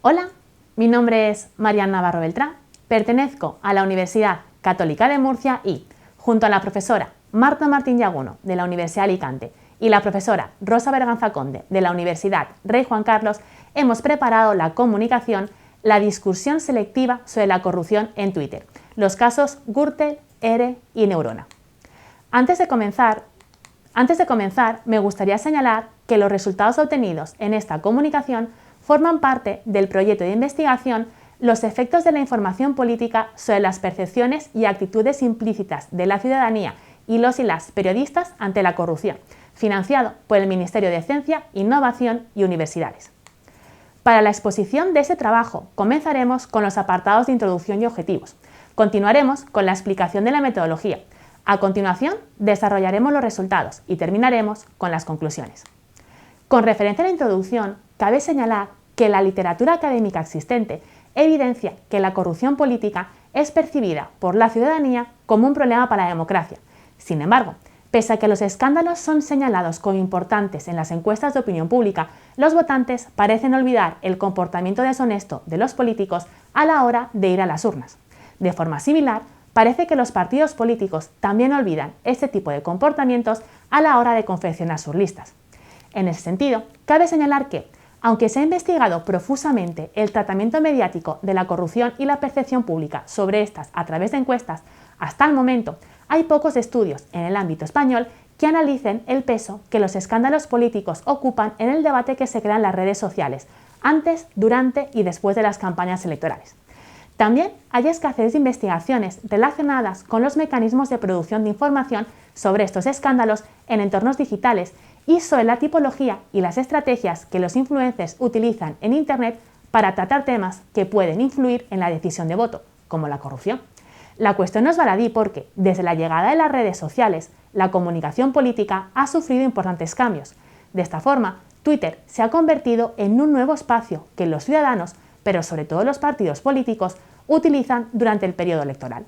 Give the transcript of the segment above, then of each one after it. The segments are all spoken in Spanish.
Hola, mi nombre es Mariana Navarro Beltrán, pertenezco a la Universidad Católica de Murcia y, junto a la profesora Marta Martín Yaguno de la Universidad de Alicante y la profesora Rosa Berganza Conde de la Universidad Rey Juan Carlos, hemos preparado la comunicación La discusión selectiva sobre la corrupción en Twitter, los casos Gürtel, ERE y Neurona. Antes de comenzar, me gustaría señalar que los resultados obtenidos en esta comunicación forman parte del proyecto de investigación Los efectos de la información política sobre las percepciones y actitudes implícitas de la ciudadanía y los y las periodistas ante la corrupción, financiado por el Ministerio de Ciencia, Innovación y Universidades. Para la exposición de este trabajo comenzaremos con los apartados de introducción y objetivos. Continuaremos con la explicación de la metodología. A continuación, desarrollaremos los resultados y terminaremos con las conclusiones. Con referencia a la introducción, cabe señalar que la literatura académica existente evidencia que la corrupción política es percibida por la ciudadanía como un problema para la democracia. Sin embargo, pese a que los escándalos son señalados como importantes en las encuestas de opinión pública, los votantes parecen olvidar el comportamiento deshonesto de los políticos a la hora de ir a las urnas. De forma similar, parece que los partidos políticos también olvidan este tipo de comportamientos a la hora de confeccionar sus listas. En ese sentido, cabe señalar que, aunque se ha investigado profusamente el tratamiento mediático de la corrupción y la percepción pública sobre estas a través de encuestas, hasta el momento hay pocos estudios en el ámbito español que analicen el peso que los escándalos políticos ocupan en el debate que se crea en las redes sociales, antes, durante y después de las campañas electorales. También hay escasez de investigaciones relacionadas con los mecanismos de producción de información sobre estos escándalos en entornos digitales y sobre la tipología y las estrategias que los influencers utilizan en Internet para tratar temas que pueden influir en la decisión de voto, como la corrupción. La cuestión no es baladí porque, desde la llegada de las redes sociales, la comunicación política ha sufrido importantes cambios. De esta forma, Twitter se ha convertido en un nuevo espacio que los ciudadanos, pero sobre todo los partidos políticos, utilizan durante el periodo electoral.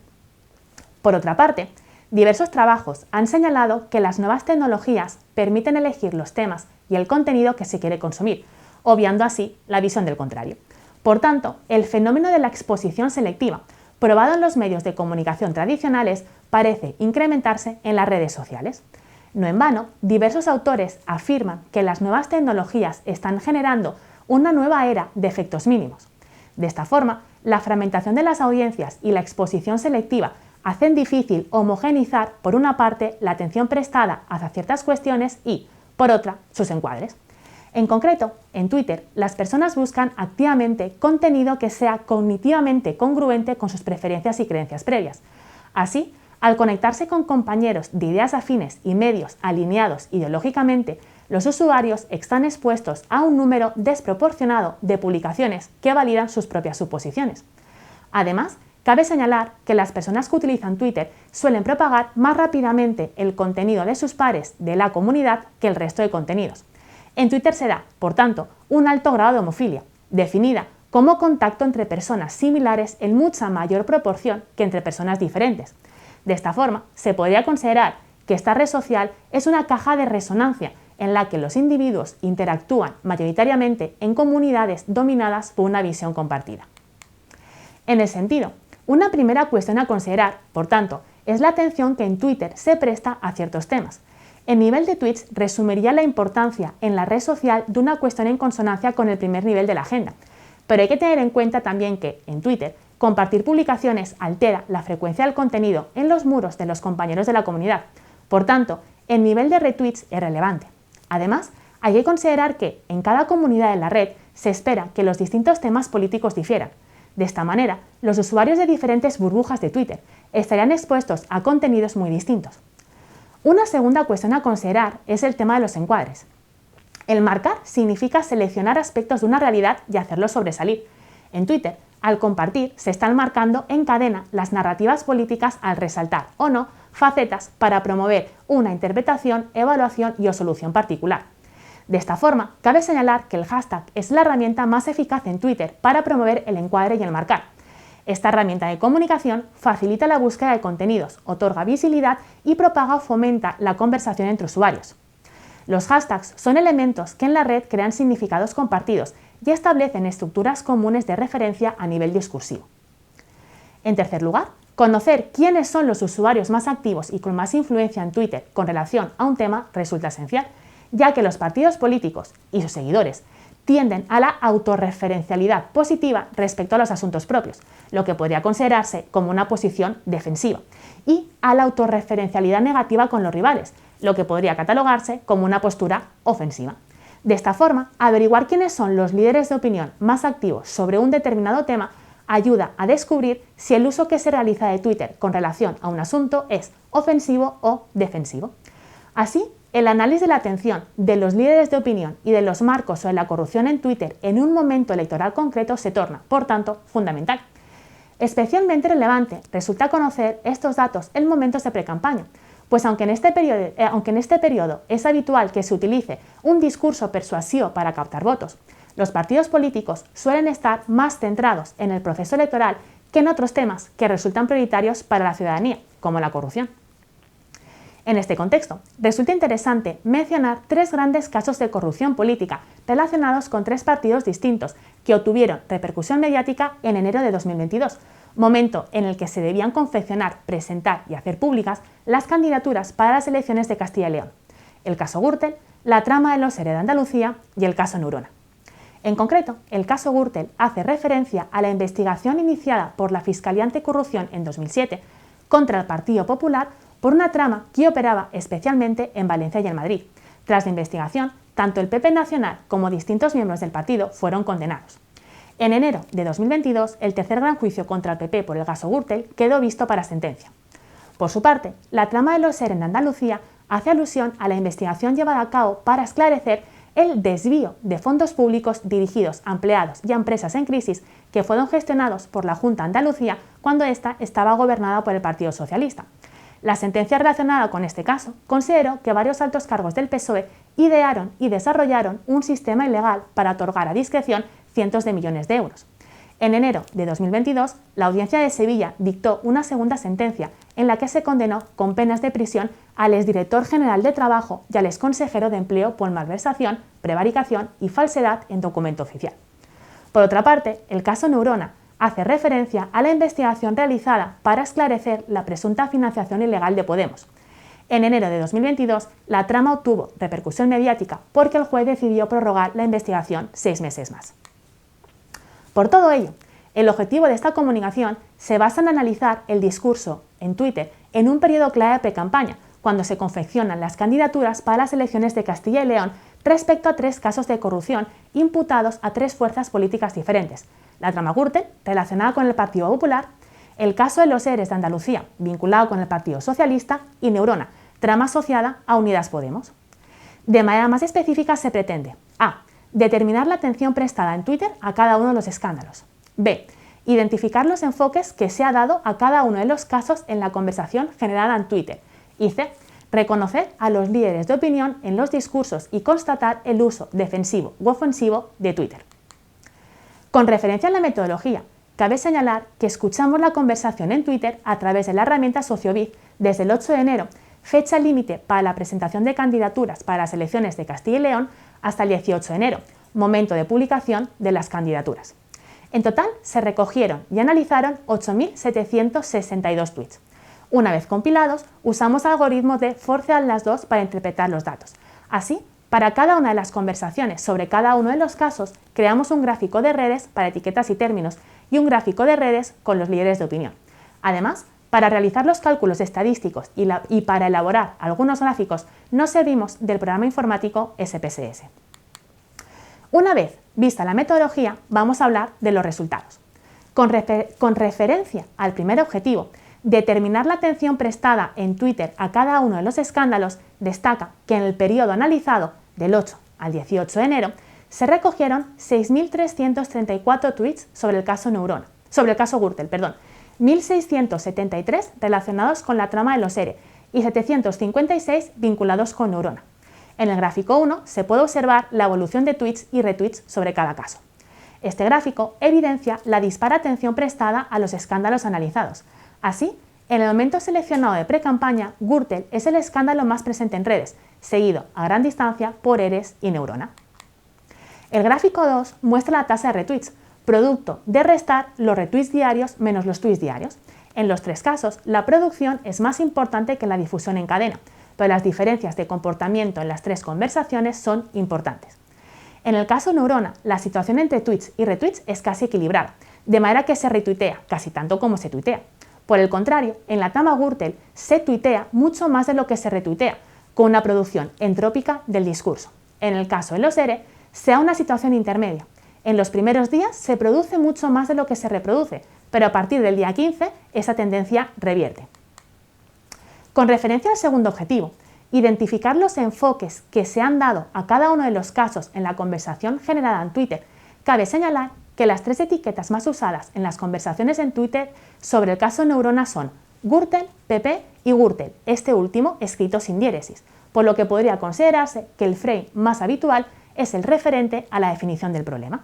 Por otra parte, diversos trabajos han señalado que las nuevas tecnologías permiten elegir los temas y el contenido que se quiere consumir, obviando así la visión del contrario. Por tanto, el fenómeno de la exposición selectiva, probado en los medios de comunicación tradicionales, parece incrementarse en las redes sociales. No en vano, diversos autores afirman que las nuevas tecnologías están generando una nueva era de efectos mínimos. De esta forma, la fragmentación de las audiencias y la exposición selectiva hacen difícil homogeneizar, por una parte, la atención prestada hacia ciertas cuestiones y, por otra, sus encuadres. En concreto, en Twitter, las personas buscan activamente contenido que sea cognitivamente congruente con sus preferencias y creencias previas. Así, al conectarse con compañeros de ideas afines y medios alineados ideológicamente, los usuarios están expuestos a un número desproporcionado de publicaciones que validan sus propias suposiciones. Además, cabe señalar que las personas que utilizan Twitter suelen propagar más rápidamente el contenido de sus pares de la comunidad que el resto de contenidos. En Twitter se da, por tanto, un alto grado de homofilia, definida como contacto entre personas similares en mucha mayor proporción que entre personas diferentes. De esta forma, se podría considerar que esta red social es una caja de resonancia en la que los individuos interactúan mayoritariamente en comunidades dominadas por una visión compartida. En ese sentido, una primera cuestión a considerar, por tanto, es la atención que en Twitter se presta a ciertos temas. El nivel de tweets resumiría la importancia en la red social de una cuestión en consonancia con el primer nivel de la agenda. Pero hay que tener en cuenta también que, en Twitter, compartir publicaciones altera la frecuencia del contenido en los muros de los compañeros de la comunidad. Por tanto, el nivel de retweets es relevante. Además, hay que considerar que, en cada comunidad de la red, se espera que los distintos temas políticos difieran. De esta manera, los usuarios de diferentes burbujas de Twitter estarían expuestos a contenidos muy distintos. Una segunda cuestión a considerar es el tema de los encuadres. El marcar significa seleccionar aspectos de una realidad y hacerlos sobresalir. En Twitter, al compartir, se están marcando en cadena las narrativas políticas al resaltar, o no, facetas para promover una interpretación, evaluación y o solución particular. De esta forma, cabe señalar que el hashtag es la herramienta más eficaz en Twitter para promover el encuadre y el marcar. Esta herramienta de comunicación facilita la búsqueda de contenidos, otorga visibilidad y propaga o fomenta la conversación entre usuarios. Los hashtags son elementos que en la red crean significados compartidos y establecen estructuras comunes de referencia a nivel discursivo. En tercer lugar, conocer quiénes son los usuarios más activos y con más influencia en Twitter con relación a un tema resulta esencial, ya que los partidos políticos y sus seguidores tienden a la autorreferencialidad positiva respecto a los asuntos propios, lo que podría considerarse como una posición defensiva, y a la autorreferencialidad negativa con los rivales, lo que podría catalogarse como una postura ofensiva. De esta forma, averiguar quiénes son los líderes de opinión más activos sobre un determinado tema ayuda a descubrir si el uso que se realiza de Twitter con relación a un asunto es ofensivo o defensivo. Así, el análisis de la atención de los líderes de opinión y de los marcos sobre la corrupción en Twitter en un momento electoral concreto se torna, por tanto, fundamental. Especialmente relevante resulta conocer estos datos en momentos de precampaña, pues aunque en este periodo es habitual que se utilice un discurso persuasivo para captar votos, los partidos políticos suelen estar más centrados en el proceso electoral que en otros temas que resultan prioritarios para la ciudadanía, como la corrupción. En este contexto, resulta interesante mencionar 3 grandes casos de corrupción política relacionados con 3 partidos distintos que obtuvieron repercusión mediática en enero de 2022, momento en el que se debían confeccionar, presentar y hacer públicas las candidaturas para las elecciones de Castilla y León: el caso Gürtel, la trama de los ERE de Andalucía y el caso Neurona. En concreto, el caso Gürtel hace referencia a la investigación iniciada por la Fiscalía Anticorrupción en 2007 contra el Partido Popular por una trama que operaba especialmente en Valencia y en Madrid. Tras la investigación, tanto el PP nacional como distintos miembros del partido fueron condenados. En enero de 2022, el tercer gran juicio contra el PP por el caso Gürtel quedó visto para sentencia. Por su parte, la trama de los ERE en Andalucía hace alusión a la investigación llevada a cabo para esclarecer el desvío de fondos públicos dirigidos a empleados y a empresas en crisis que fueron gestionados por la Junta de Andalucía cuando ésta estaba gobernada por el Partido Socialista. La sentencia relacionada con este caso consideró que varios altos cargos del PSOE idearon y desarrollaron un sistema ilegal para otorgar a discreción cientos de millones de euros. En enero de 2022, la Audiencia de Sevilla dictó una segunda sentencia en la que se condenó con penas de prisión al exdirector general de Trabajo y al exconsejero de Empleo por malversación, prevaricación y falsedad en documento oficial. Por otra parte, el caso Neurona hace referencia a la investigación realizada para esclarecer la presunta financiación ilegal de Podemos. En enero de 2022, la trama obtuvo repercusión mediática porque el juez decidió prorrogar la investigación 6 meses más. Por todo ello, el objetivo de esta comunicación se basa en analizar el discurso en Twitter en un periodo clave de pre-campaña, cuando se confeccionan las candidaturas para las elecciones de Castilla y León respecto a 3 casos de corrupción imputados a 3 fuerzas políticas diferentes: la trama Gürtel, relacionada con el Partido Popular; el caso de los ERE de Andalucía, vinculado con el Partido Socialista; y Neurona, trama asociada a Unidas Podemos. De manera más específica se pretende: a. Determinar la atención prestada en Twitter a cada uno de los escándalos. B. Identificar los enfoques que se ha dado a cada uno de los casos en la conversación generada en Twitter. Y C. Reconocer a los líderes de opinión en los discursos y constatar el uso defensivo u ofensivo de Twitter. Con referencia a la metodología, cabe señalar que escuchamos la conversación en Twitter a través de la herramienta Sociobid desde el 8 de enero, fecha límite para la presentación de candidaturas para las elecciones de Castilla y León, hasta el 18 de enero, momento de publicación de las candidaturas. En total, se recogieron y analizaron 8.762 tweets. Una vez compilados, usamos algoritmos de Force2 para interpretar los datos. Así, para cada una de las conversaciones sobre cada uno de los casos, creamos un gráfico de redes para etiquetas y términos y un gráfico de redes con los líderes de opinión. Además, para realizar los cálculos estadísticos y para elaborar algunos gráficos, nos servimos del programa informático SPSS. Una vez vista la metodología, vamos a hablar de los resultados. Con referencia al primer objetivo, determinar la atención prestada en Twitter a cada uno de los escándalos, destaca que en el periodo analizado, del 8 al 18 de enero, se recogieron 6.334 tweets sobre el caso Gürtel, 1.673 relacionados con la trama de los ERE y 756 vinculados con Neurona. En el gráfico 1 se puede observar la evolución de tweets y retweets sobre cada caso. Este gráfico evidencia la dispara atención prestada a los escándalos analizados. Así, En el momento seleccionado de pre-campaña, Gürtel es el escándalo más presente en redes, seguido a gran distancia por Eres y Neurona. El gráfico 2 muestra la tasa de retweets, producto de restar los retweets diarios menos los tweets diarios. En los tres casos, la producción es más importante que la difusión en cadena, pero las diferencias de comportamiento en las tres conversaciones son importantes. En el caso Neurona, la situación entre tweets y retweets es casi equilibrada, de manera que se retuitea casi tanto como se tuitea. Por el contrario, en la trama Gürtel se tuitea mucho más de lo que se retuitea, con una producción entrópica del discurso. En el caso de los ERE, se da una situación intermedia. En los primeros días se produce mucho más de lo que se reproduce, pero a partir del día 15 esa tendencia revierte. Con referencia al segundo objetivo, identificar los enfoques que se han dado a cada uno de los casos en la conversación generada en Twitter, cabe señalar que las tres etiquetas más usadas en las conversaciones en Twitter sobre el caso Neurona son Gürtel, PP y Gürtel, este último escrito sin diéresis, por lo que podría considerarse que el frame más habitual es el referente a la definición del problema.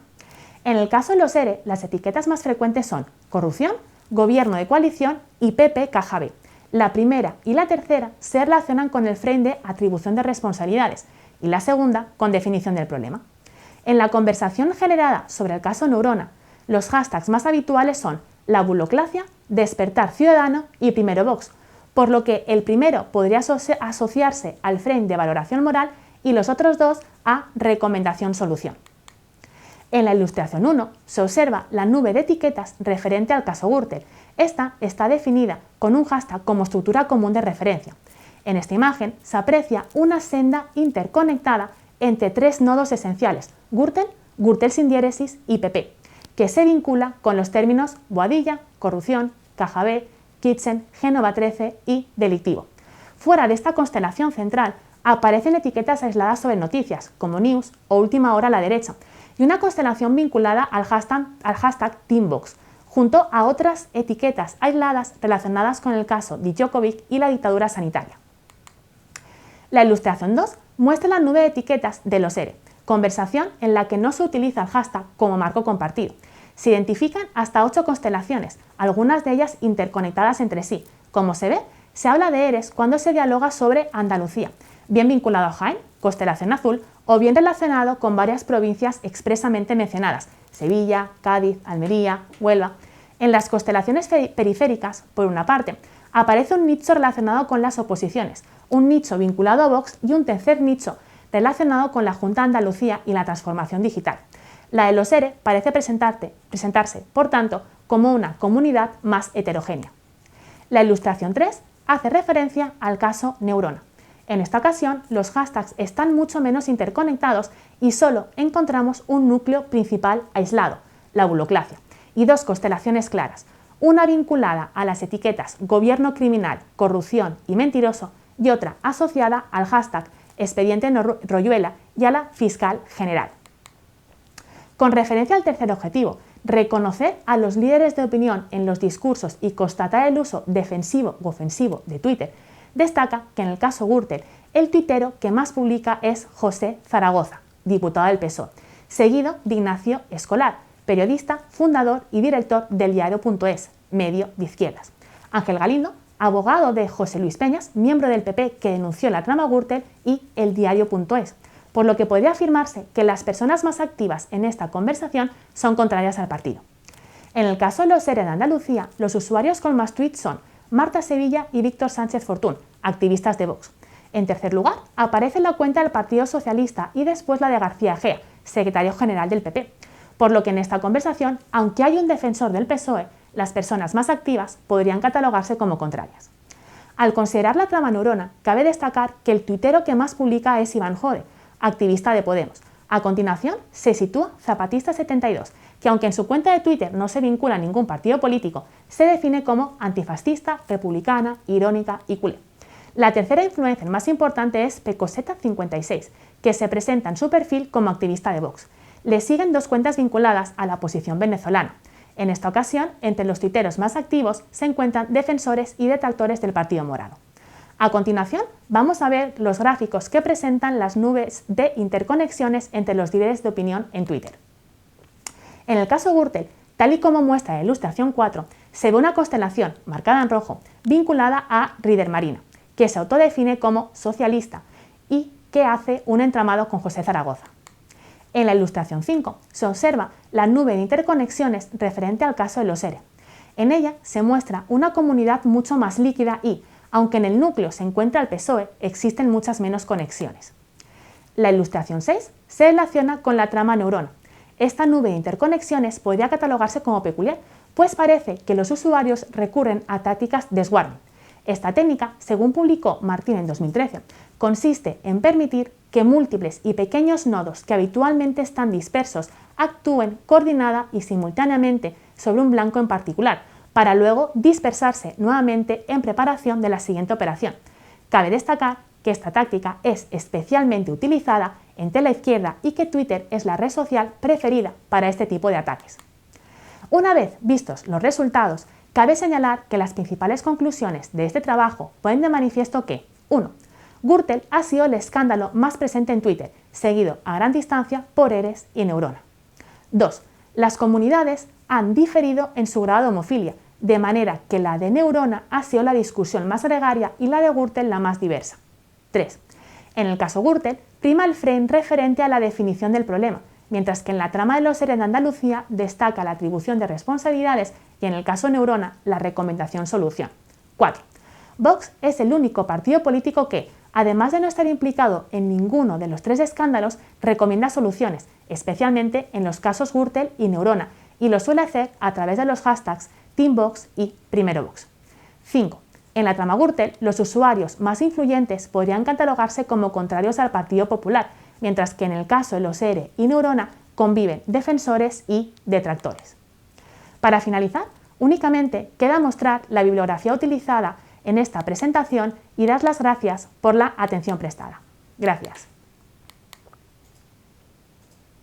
En el caso de los ERE, las etiquetas más frecuentes son corrupción, gobierno de coalición y PP caja B. La primera y la tercera se relacionan con el frame de atribución de responsabilidades y la segunda con definición del problema. En la conversación generada sobre el caso Neurona, los hashtags más habituales son la bulocracia, despertar ciudadano y primero Vox, por lo que el primero podría asociarse al frame de valoración moral y los otros dos a recomendación solución. En la ilustración 1 se observa la nube de etiquetas referente al caso Gürtel. Esta está definida con un hashtag como estructura común de referencia. En esta imagen se aprecia una senda interconectada entre tres nodos esenciales, Gürtel, Gürtel sin diéresis y PP, que se vincula con los términos Boadilla, corrupción, caja B, Kitchen, Génova 13 y delictivo. Fuera de esta constelación central aparecen etiquetas aisladas sobre noticias, como News o Última Hora a la derecha, y una constelación vinculada al hashtag Teambox, junto a otras etiquetas aisladas relacionadas con el caso Djokovic y la dictadura sanitaria. La ilustración 2 muestra la nube de etiquetas de los ERE, conversación en la que no se utiliza el hashtag como marco compartido. Se identifican hasta 8 constelaciones, algunas de ellas interconectadas entre sí. Como se ve, se habla de ERES cuando se dialoga sobre Andalucía, bien vinculado a Jaén, constelación azul, o bien relacionado con varias provincias expresamente mencionadas, Sevilla, Cádiz, Almería, Huelva. En las constelaciones periféricas, por una parte, aparece un nicho relacionado con las oposiciones, un nicho vinculado a Vox y un tercer nicho relacionado con la Junta de Andalucía y la transformación digital. La de los ERE parece presentarse, por tanto, como una comunidad más heterogénea. La ilustración 3 hace referencia al caso Neurona. En esta ocasión, los hashtags están mucho menos interconectados y solo encontramos un núcleo principal aislado, la bulocracia, y dos constelaciones claras, una vinculada a las etiquetas gobierno criminal, corrupción y mentiroso y otra asociada al hashtag expediente Royuela y a la fiscal general. Con referencia al tercer objetivo, reconocer a los líderes de opinión en los discursos y constatar el uso defensivo u ofensivo de Twitter, destaca que en el caso Gürtel, el tuitero que más publica es José Zaragoza, diputado del PSOE, seguido de Ignacio Escolar, periodista, fundador y director del diario.es, medio de izquierdas. Ángel Galindo, abogado de José Luis Peñas, miembro del PP que denunció la trama Gürtel y el diario.es, por lo que podría afirmarse que las personas más activas en esta conversación son contrarias al partido. En el caso de los ERE de Andalucía, los usuarios con más tweets son Marta Sevilla y Víctor Sánchez Fortún, activistas de Vox. En tercer lugar, aparece la cuenta del Partido Socialista y después la de García Egea, secretario general del PP. Por lo que en esta conversación, aunque hay un defensor del PSOE, las personas más activas podrían catalogarse como contrarias. Al considerar la trama Neurona, cabe destacar que el tuitero que más publica es Iván Jode, activista de Podemos. A continuación, se sitúa Zapatista72, que aunque en su cuenta de Twitter no se vincula a ningún partido político, se define como antifascista, republicana, irónica y culé. La tercera influencer más importante es Pecoseta56, que se presenta en su perfil como activista de Vox. Le siguen dos cuentas vinculadas a la oposición venezolana. En esta ocasión, entre los tuiteros más activos se encuentran defensores y detractores del Partido Morado. A continuación, vamos a ver los gráficos que presentan las nubes de interconexiones entre los líderes de opinión en Twitter. En el caso Gürtel, tal y como muestra la ilustración 4, se ve una constelación, marcada en rojo, vinculada a Rider Marina, que se autodefine como socialista y que hace un entramado con José Zaragoza. En la ilustración 5 se observa la nube de interconexiones referente al caso de los ERE. En ella se muestra una comunidad mucho más líquida y, aunque en el núcleo se encuentra el PSOE, existen muchas menos conexiones. La ilustración 6 se relaciona con la trama neurona. Esta nube de interconexiones podría catalogarse como peculiar, pues parece que los usuarios recurren a tácticas de swarming. Esta técnica, según publicó Martín en 2013, consiste en permitir que múltiples y pequeños nodos que habitualmente están dispersos actúen coordinada y simultáneamente sobre un blanco en particular, para luego dispersarse nuevamente en preparación de la siguiente operación. Cabe destacar que esta táctica es especialmente utilizada en tela izquierda y que Twitter es la red social preferida para este tipo de ataques. Una vez vistos los resultados, cabe señalar que las principales conclusiones de este trabajo ponen de manifiesto que 1. Gürtel ha sido el escándalo más presente en Twitter, seguido a gran distancia por Eres y Neurona. 2. Las comunidades han diferido en su grado de homofilia, de manera que la de Neurona ha sido la discusión más gregaria y la de Gürtel la más diversa. 3. En el caso Gürtel, prima el frame referente a la definición del problema, mientras que en la trama de los ERE de Andalucía destaca la atribución de responsabilidades y en el caso Neurona la recomendación-solución. 4. Vox es el único partido político que, además de no estar implicado en ninguno de los 3 escándalos, recomienda soluciones, especialmente en los casos Gürtel y Neurona, y lo suele hacer a través de los hashtags TeamVox y PrimeroVox. 5. En la trama Gürtel, los usuarios más influyentes podrían catalogarse como contrarios al Partido Popular, mientras que en el caso de los ERE y Neurona conviven defensores y detractores. Para finalizar, únicamente queda mostrar la bibliografía utilizada en esta presentación y dar las gracias por la atención prestada. Gracias.